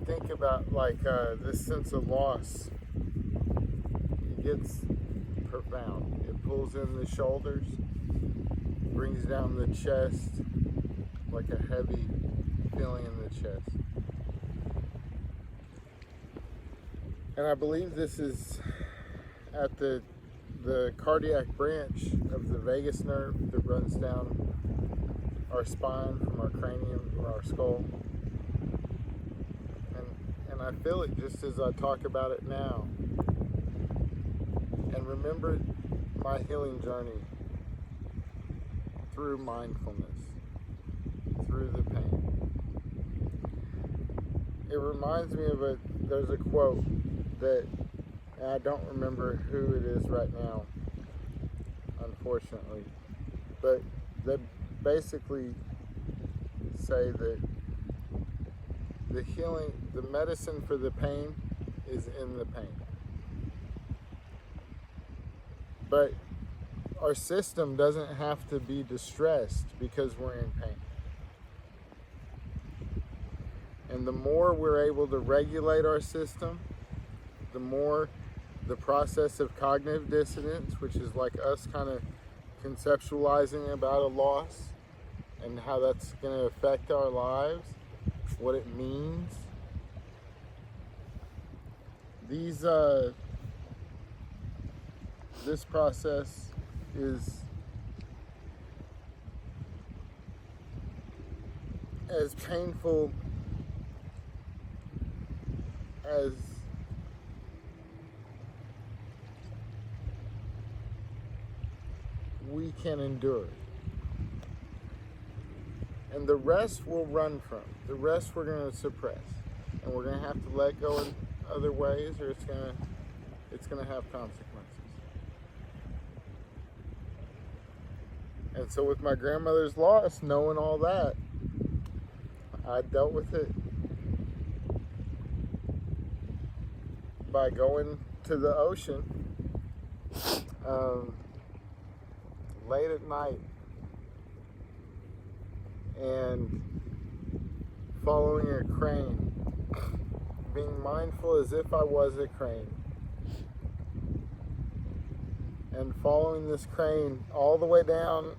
think about like this sense of loss, it gets profound. It pulls in the shoulders, brings down the chest, like a heavy feeling in the chest. And I believe this is at the cardiac branch of the vagus nerve that runs down our spine from our cranium or our skull. And I feel it just as I talk about it now. And remember my healing journey through mindfulness, through the pain. It reminds me of there's a quote that, and I don't remember who it is right now, unfortunately, but they basically say that the healing, the medicine for the pain is in the pain. But our system doesn't have to be distressed because we're in pain. And the more we're able to regulate our system, the more the process of cognitive dissonance, which is like us kind of conceptualizing about a loss and how that's going to affect our lives, what it means. This process is as painful as we can endure. And the rest we'll run from. The rest we're going to suppress. And we're going to have to let go in other ways, or it's going to have consequences. And so with my grandmother's loss, knowing all that, I dealt with it by going to the ocean late at night and following a crane, being mindful as if I was a crane, and following this crane all the way down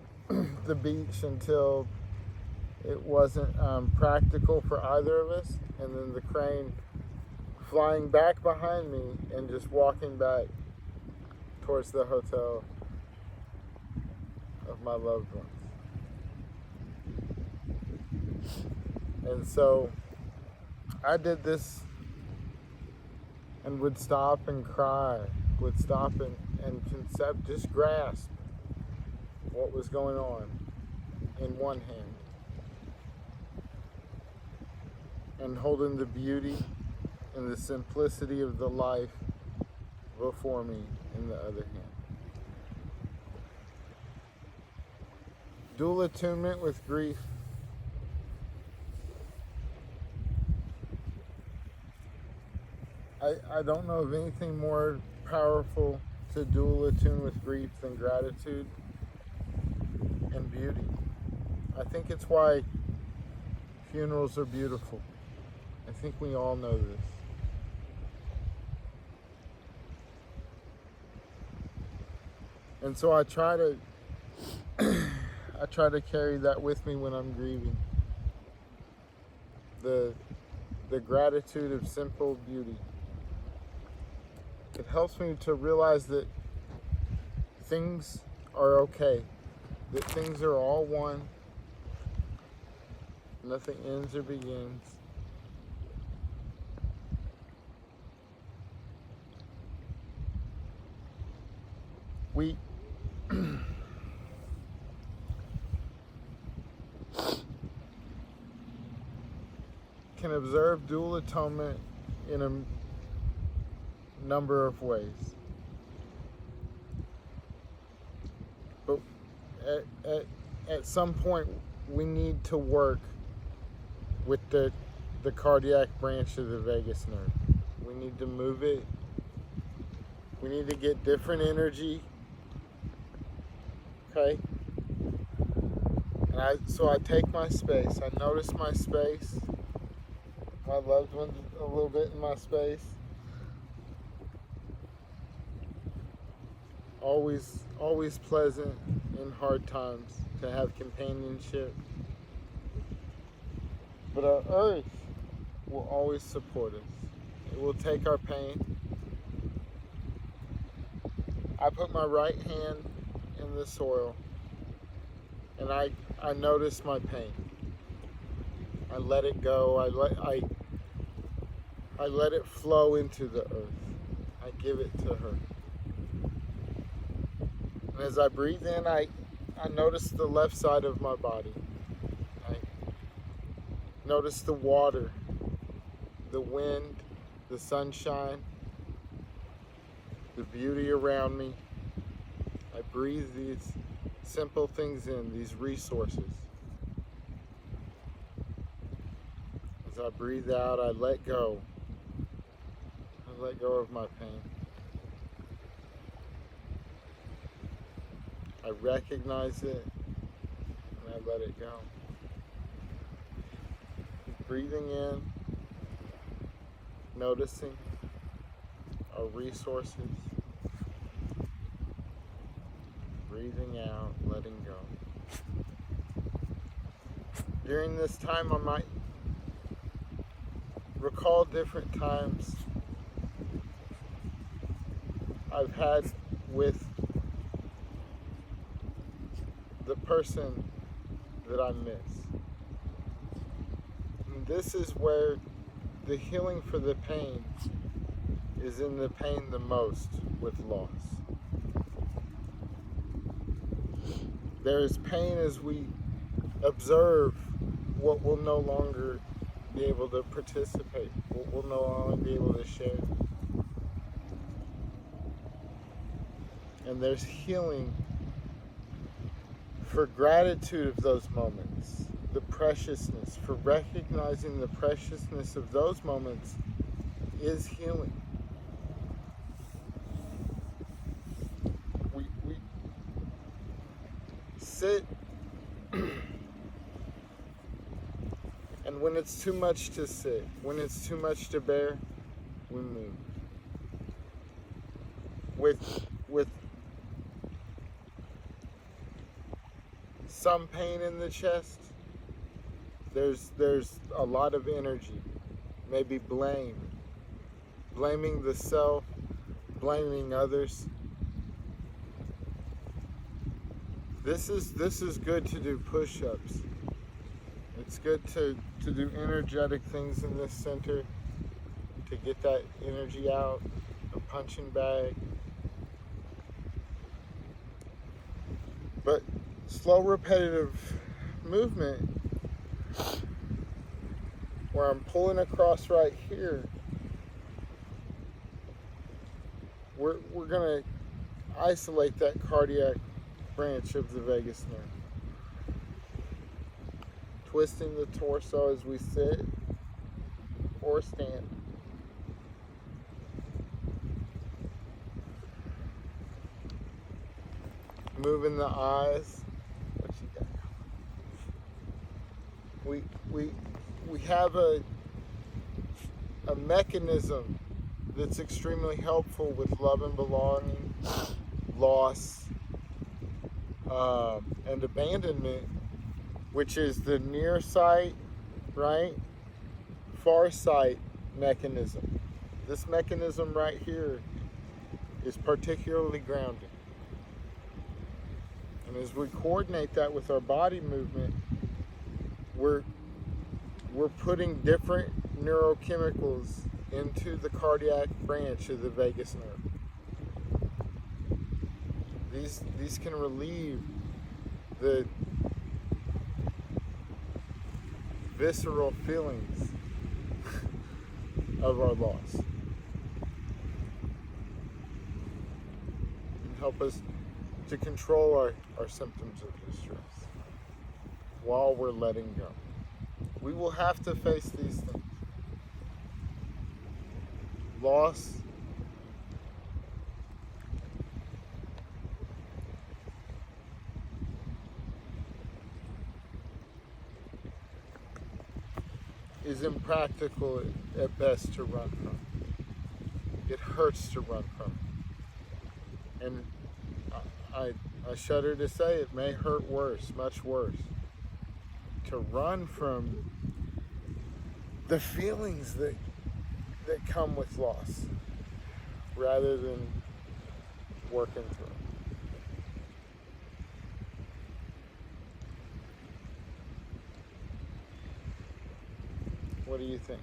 the beach until it wasn't practical for either of us, and then the crane flying back behind me and just walking back towards the hotel of my loved ones. And so I did this and would stop and cry, would stop and just grasp what was going on in one hand and holding the beauty and the simplicity of the life before me in the other hand. Dual attunement with grief. I don't know of anything more powerful to dual attune with grief than gratitude and beauty. I think it's why funerals are beautiful. I think we all know this. And so I try to carry that with me when I'm grieving. The gratitude of simple beauty. It helps me to realize that things are okay, that things are all one, nothing ends or begins. We can observe dual atonement in a number of ways. But at some point, we need to work with the cardiac branch of the vagus nerve. We need to move it. We need to get different energy. Okay? And so I take my space. I notice my space. my loved ones a little bit in my space. Always pleasant in hard times to have companionship. But our earth will always support us. It will take our pain. I put my right hand in the soil and I notice my pain. I let it go. I let it flow into the earth. I give it to her. And as I breathe in, I notice the left side of my body. I notice the water, the wind, the sunshine, the beauty around me. I breathe these simple things in, these resources. As I breathe out, I let go. I let go of my pain. I recognize it and I let it go. Breathing in, noticing our resources. Breathing out, letting go. During this time, I might recall different times I've had with the person that I miss. And this is where the healing for the pain is in the pain the most with loss. There is pain as we observe what will no longer be able to participate, what will no longer be able to share. And there's healing for gratitude of those moments, the preciousness, for recognizing the preciousness of those moments is healing. We sit, and when it's too much to sit, when it's too much to bear, we move. With some pain in the chest, there's a lot of energy, maybe blaming the self, blaming others. This is good to do push-ups. It's good to do energetic things in this center to get that energy out, a punching bag. But slow, repetitive movement where I'm pulling across right here, we're going to isolate that cardiac branch of the vagus nerve. Twisting the torso as we sit or stand. Moving the eyes. What you got? We have a mechanism that's extremely helpful with love and belonging, loss, and abandonment, which is the near sight, right? Far sight mechanism. This mechanism right here is particularly grounding. And as we coordinate that with our body movement, we're putting different neurochemicals into the cardiac branch of the vagus nerve. These can relieve the visceral feelings of our loss and help us to control our symptoms of distress while we're letting go. We will have to face these things. Loss, is impractical at best to run from. It hurts to run from. And I shudder to say it may hurt worse, much worse, to run from the feelings that come with loss rather than working through them. What do you think?